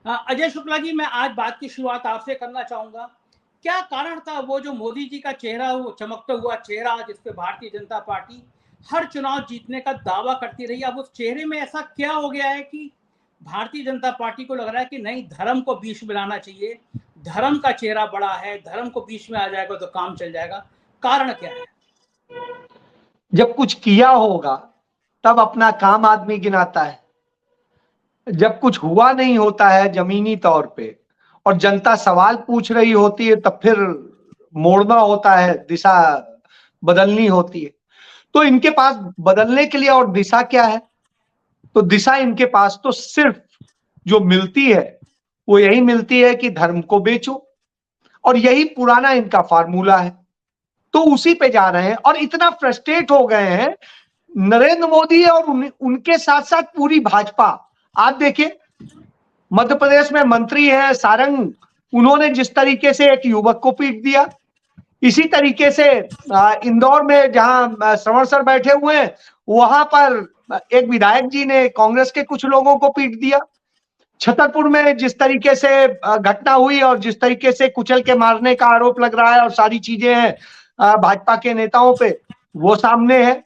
अजय शुक्ला जी, मैं आज बात की शुरुआत आपसे करना चाहूंगा। क्या कारण था वो जो मोदी जी का चेहरा, वो चमकता हुआ चेहरा जिस पे भारतीय जनता पार्टी हर चुनाव जीतने का दावा करती रही, अब उस चेहरे में ऐसा क्या हो गया है कि भारतीय जनता पार्टी को लग रहा है कि नहीं, धर्म को बीच में लाना चाहिए, धर्म का चेहरा बड़ा है, धर्म को बीच में आ जाएगा तो काम चल जाएगा। कारण क्या है? जब कुछ किया होगा तब अपना काम आदमी गिनाता है। जब कुछ हुआ नहीं होता है जमीनी तौर पे और जनता सवाल पूछ रही होती है तब फिर मोड़ना होता है, दिशा बदलनी होती है। तो इनके पास बदलने के लिए और दिशा क्या है? तो दिशा इनके पास तो सिर्फ जो मिलती है वो यही मिलती है कि धर्म को बेचो, और यही पुराना इनका फार्मूला है। तो उसी पे जा रहे हैं और इतना फ्रस्ट्रेट हो गए हैं नरेंद्र मोदी और उनके साथ साथ पूरी भाजपा। आप देखिए, मध्य प्रदेश में मंत्री है सारंग, उन्होंने जिस तरीके से एक युवक को पीट दिया, इसी तरीके से इंदौर में जहां श्रवण सर बैठे हुए हैं वहां पर एक विधायक जी ने कांग्रेस के कुछ लोगों को पीट दिया। छतरपुर में जिस तरीके से घटना हुई और जिस तरीके से कुचल के मारने का आरोप लग रहा है और सारी चीजें हैं भाजपा के नेताओं पे, वो सामने है।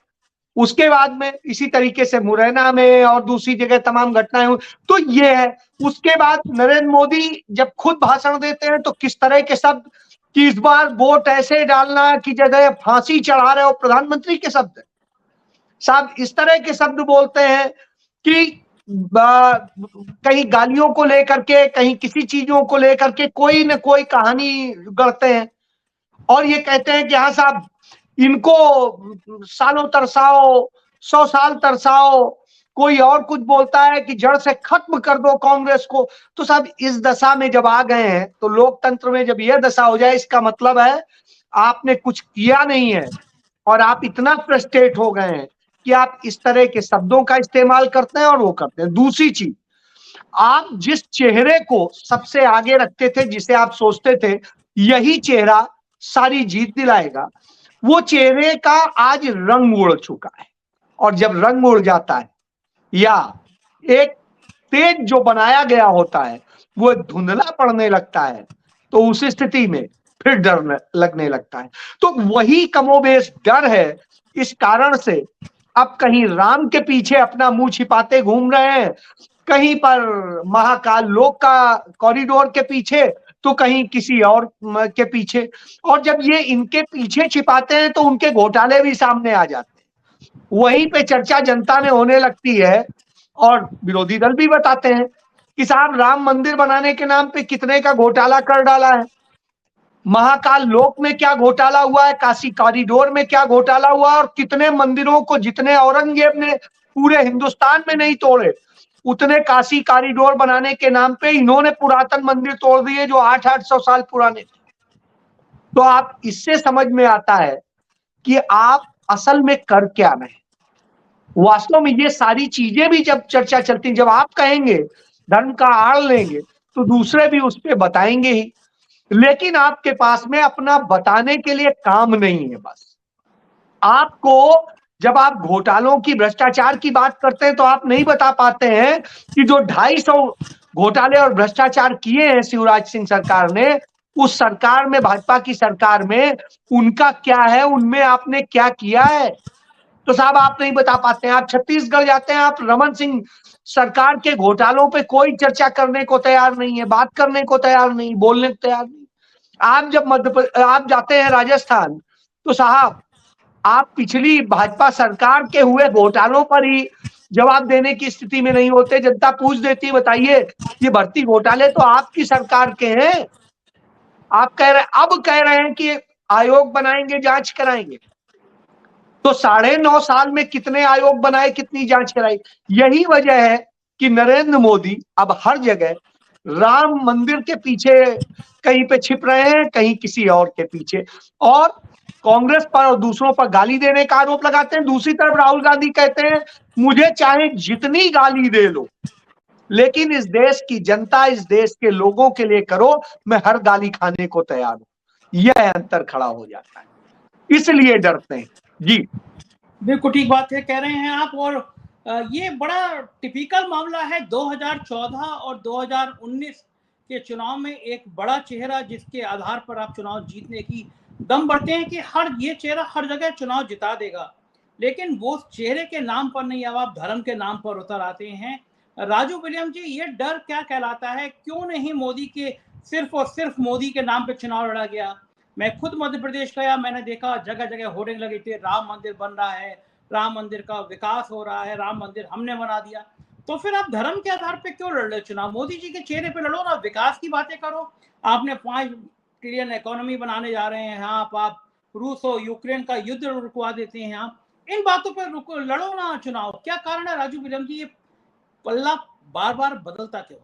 उसके बाद में इसी तरीके से मुरैना में और दूसरी जगह तमाम घटनाएं हुई। तो ये है। उसके बाद नरेंद्र मोदी जब खुद भाषण देते हैं तो किस तरह के शब्द, कि इस बार वोट ऐसे डालना कि जगह फांसी चढ़ा रहे हो, प्रधानमंत्री के शब्द साहब इस तरह के शब्द बोलते हैं कि कहीं गालियों को लेकर के, कहीं किसी चीजों को लेकर के कोई न कोई कहानी गढ़ते हैं और ये कहते हैं कि हाँ साहब इनको सालों तरसाओ, 100 साल तरसाओ। कोई और कुछ बोलता है कि जड़ से खत्म कर दो कांग्रेस को। तो साहब इस दशा में जब आ गए हैं तो लोकतंत्र में जब यह दशा हो जाए, इसका मतलब है आपने कुछ किया नहीं है और आप इतना फ्रस्ट्रेट हो गए हैं कि आप इस तरह के शब्दों का इस्तेमाल करते हैं और वो करते हैं। दूसरी चीज, आप जिस चेहरे को सबसे आगे रखते थे, जिसे आप सोचते थे यही चेहरा सारी जीत दिलाएगा, वो चेहरे का आज रंग उड़ चुका है। और जब रंग उड़ जाता है या एक तेज जो बनाया गया होता है वो धुंधला पड़ने लगता है, तो उस स्थिति में फिर डर लगने लगता है। तो वही कमोबेश डर है। इस कारण से अब कहीं राम के पीछे अपना मुंह छिपाते घूम रहे हैं, कहीं पर महाकाल लोक का कॉरिडोर के पीछे, तो कहीं किसी और के पीछे। और जब ये इनके पीछे छिपाते हैं तो उनके घोटाले भी सामने आ जाते हैं। वहीं पे चर्चा जनता में होने लगती है और विरोधी दल भी बताते हैं कि साहब राम मंदिर बनाने के नाम पे कितने का घोटाला कर डाला है, महाकाल लोक में क्या घोटाला हुआ है, काशी कॉरिडोर में क्या घोटाला हुआ, और कितने मंदिरों को जितने औरंगजेब ने पूरे हिंदुस्तान में नहीं तोड़े, उतने काशी कॉरिडोर बनाने के नाम पे इन्होंने पुरातन मंदिर तोड़ दिए जो 800-800 साल पुराने थे। तो आप इससे समझ में आता है कि आप असल में कर क्या रहे हैं। वास्तव में ये सारी चीजें भी जब चर्चा चलती, जब आप कहेंगे धर्म का आड़ लेंगे तो दूसरे भी उस पर बताएंगे ही, लेकिन आपके पास में अपना बताने के लिए काम नहीं है। बस आपको जब आप घोटालों की, भ्रष्टाचार की बात करते हैं तो आप नहीं बता पाते हैं कि जो 250 घोटाले और भ्रष्टाचार किए हैं शिवराज सिंह सरकार ने, उस सरकार में, भाजपा की सरकार में उनका क्या है, उनमें आपने क्या किया है। तो साहब आप नहीं बता पाते हैं। आप छत्तीसगढ़ जाते हैं, आप रमन सिंह सरकार के घोटालों पे कोई चर्चा करने को तैयार नहीं है, बात करने को तैयार नहीं, बोलने को तैयार नहीं। आप जब आप जाते हैं राजस्थान, तो साहब आप पिछली भाजपा सरकार के हुए घोटालों पर ही जवाब देने की स्थिति में नहीं होते। जनता पूछ देती, बताइए ये भर्ती घोटाले तो आपकी सरकार के हैं, आप कह रहे, अब कह रहे हैं कि आयोग बनाएंगे, जांच कराएंगे। तो 9.5 साल में कितने आयोग बनाए, कितनी जांच कराई। यही वजह है कि नरेंद्र मोदी अब हर जगह राम मंदिर के पीछे कहीं पे छिप रहे हैं, कहीं किसी और के पीछे, और कांग्रेस पर और दूसरों पर गाली देने का आरोप लगाते हैं। दूसरी तरफ राहुल गांधी कहते हैं मुझे चाहे जितनी गाली दे लो, लेकिन इस देश की जनता, इस देश के लोगों के लिए करो, मैं हर गाली खाने को तैयार हूं। यह अंतर खड़ा हो जाता है, इसलिए डरते हैं। जी बिल्कुल ठीक बात है, कह रहे हैं आप। और ये बड़ा टिपिकल मामला है 2014 और 2019 के चुनाव में। एक बड़ा चेहरा जिसके आधार पर आप चुनाव जीतने की दम बढ़ते हैं कि ये चेहरा हर जगह चुनाव जिता देगा, लेकिन वो चेहरे के नाम पर नहीं, अब आप धर्म के नाम पर उतर आते हैं। राजू विलियम जी, ये डर क्या कहलाता है? क्यों नहीं मोदी के सिर्फ और सिर्फ मोदी के नाम पे चुनाव लड़ा गया? मैं खुद मध्य प्रदेश गया, मैंने देखा जगह जगह होर्डिंग लगे थे, राम मंदिर बन रहा है, राम मंदिर का विकास हो रहा है, राम मंदिर हमने बना दिया। तो फिर आप धर्म के आधार पे क्यों लड़ रहे चुनाव? मोदी जी के चेहरे पे लड़ो ना, विकास की बातें करो। आपने 5 ट्रिलियन इकोनॉमी बनाने जा रहे हैं आप रूस और यूक्रेन का युद्ध रुकवा देते हैं। आप इन बातों पर लड़ो ना चुनाव। क्या कारण है राजू विलियम जी, ये पल्ला बार बार बदलता क्यों?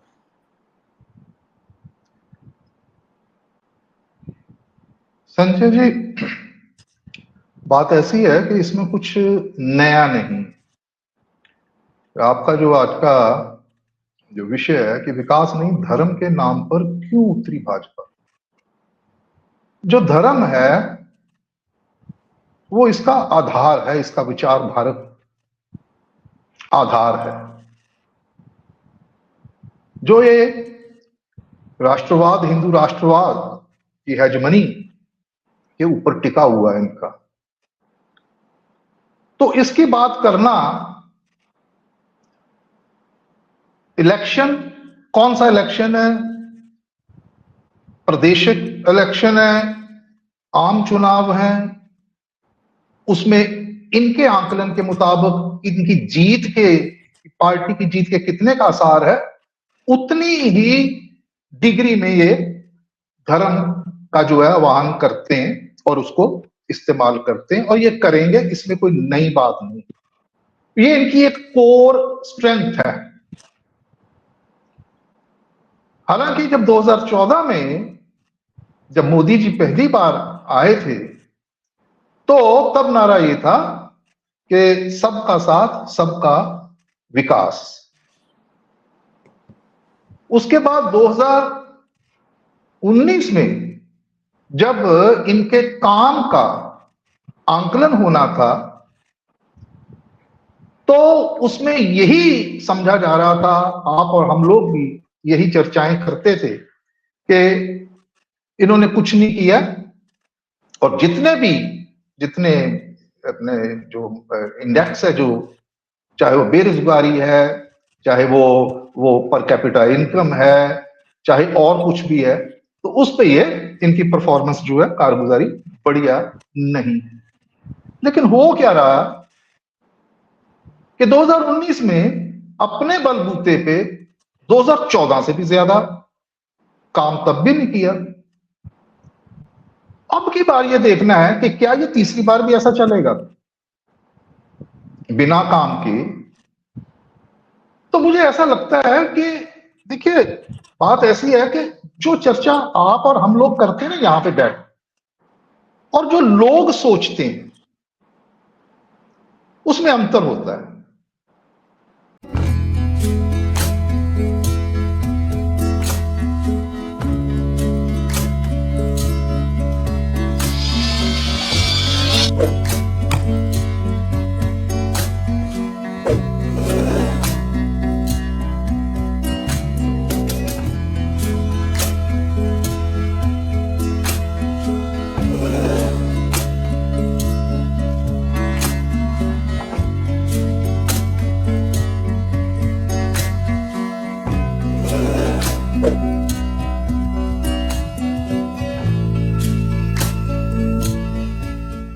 संजय जी, बात ऐसी है कि इसमें कुछ नया नहीं। आपका जो आज का जो विषय है कि विकास नहीं धर्म के नाम पर क्यों उतरी भाजपा, जो धर्म है वो इसका आधार है, इसका विचारधारा आधार है। जो ये राष्ट्रवाद, हिंदू राष्ट्रवाद की हेजमनी के ऊपर टिका हुआ है इनका, तो इसकी बात करना, इलेक्शन कौन सा इलेक्शन है, प्रादेशिक इलेक्शन है, आम चुनाव है, उसमें इनके आंकलन के मुताबिक इनकी जीत के, पार्टी की जीत के कितने का आसार है, उतनी ही डिग्री में ये धर्म का जो है आह्वान करते हैं और उसको इस्तेमाल करते हैं, और ये करेंगे, इसमें कोई नई बात नहीं। ये इनकी एक कोर स्ट्रेंथ है। हालांकि जब 2014 में जब मोदी जी पहली बार आए थे तो तब नारा ये था कि सबका साथ सबका विकास। उसके बाद 2019 में जब इनके काम का आंकलन होना था तो उसमें यही समझा जा रहा था, आप और हम लोग भी यही चर्चाएं करते थे कि इन्होंने कुछ नहीं किया, और जितने अपने जो इंडेक्स है, जो चाहे वो बेरोजगारी है, चाहे वो पर कैपिटा इनकम है, चाहे और कुछ भी है, तो उस पे ये इनकी परफॉर्मेंस जो है, कारगुजारी बढ़िया नहीं। लेकिन हो क्या रहा कि 2019 में अपने बलबूते पे 2014 से भी ज्यादा काम तब भी नहीं किया। अब की बार ये देखना है कि क्या ये तीसरी बार भी ऐसा चलेगा बिना काम के। तो मुझे ऐसा लगता है कि देखिए, बात ऐसी है कि जो चर्चा आप और हम लोग करते हैं ना यहां पे बैठ, और जो लोग सोचते हैं, उसमें अंतर होता है। Thank you.